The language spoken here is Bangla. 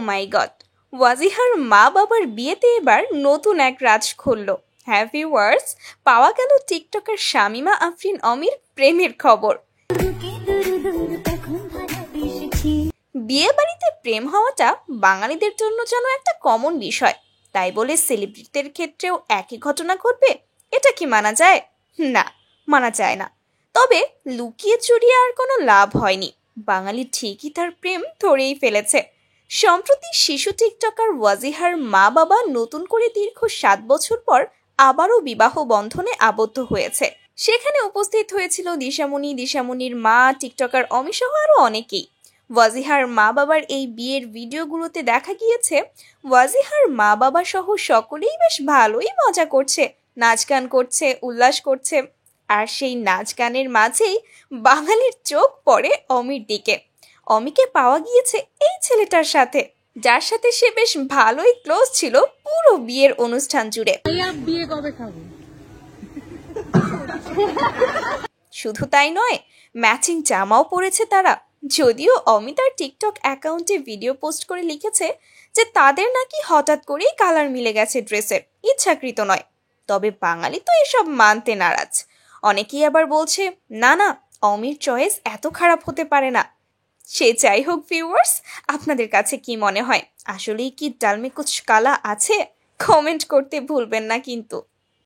মাই গড, ওয়াজিহার মা বাবার বিয়েতে এবার নতুন এক রাজ খুলল। হ্যাঁ ভিউয়ার্স, পাওয়া গেল টিকটকার শামিমা আফরিন অমির প্রেমের খবর। বিয়ে বাড়িতে প্রেম হওয়াটা বাঙালিদের জন্য যেন একটা কমন বিষয়, তাই বলে সেলিব্রিটিদের ক্ষেত্রেও একই ঘটনা ঘটবে, এটা কি মানা যায়? না, মানা যায় না। তবে লুকিয়ে চুরিয়ে আর কোনো লাভ হয়নি, বাঙালি ঠিকই তার প্রেম ধরেই ফেলেছে। সম্প্রতি শিশু টিকটকার ওয়াজিহার মা বাবা নতুন করে দীর্ঘ 7 বছর পর আবারও বিবাহ বন্ধনে আবদ্ধ হয়েছে। সেখানে উপস্থিত হয়েছিল দিশামণির মা, টিকটকার অমি সহ আরো অনেকেই। ওয়াজিহার মা বাবার এই বিয়ের ভিডিওগুলোতে দেখা গিয়েছে ওয়াজিহার মা বাবা সহ সকলেই বেশ ভালোই মজা করছে, নাচ গান করছে, উল্লাস করছে। আর সেই নাচ গানের মাঝেই বাঙালির চোখ পড়ে অমির দিকে। অমিকে পাওয়া গিয়েছে এই ছেলেটার সাথে, যার সাথে সে বেশ ভালোই ক্লোজ ছিল পুরো বিয়ের অনুষ্ঠান জুড়ে। বিয়ে কবে খাবো? শুধু তাই নয়, ম্যাচিং জামাও পরেছে তারা। যদিও অমি তার টিকটক অ্যাকাউন্টে ভিডিও পোস্ট করে লিখেছে যে তাদের নাকি হঠাৎ করেই কালার মিলে গেছে ড্রেসের, ইচ্ছাকৃত নয়। তবে বাঙালি তো এসব মানতে নারাজ। অনেকেই আবার বলছে না না, অমির চয়েস এত খারাপ হতে পারে না। সে যাই হোক ভিউয়ার্স, আপনাদের কাছে কি মনে হয়, আসলেই কি ডাল মে কুছ কালা আছে? কমেন্ট করতে ভুলবেন না কিন্তু।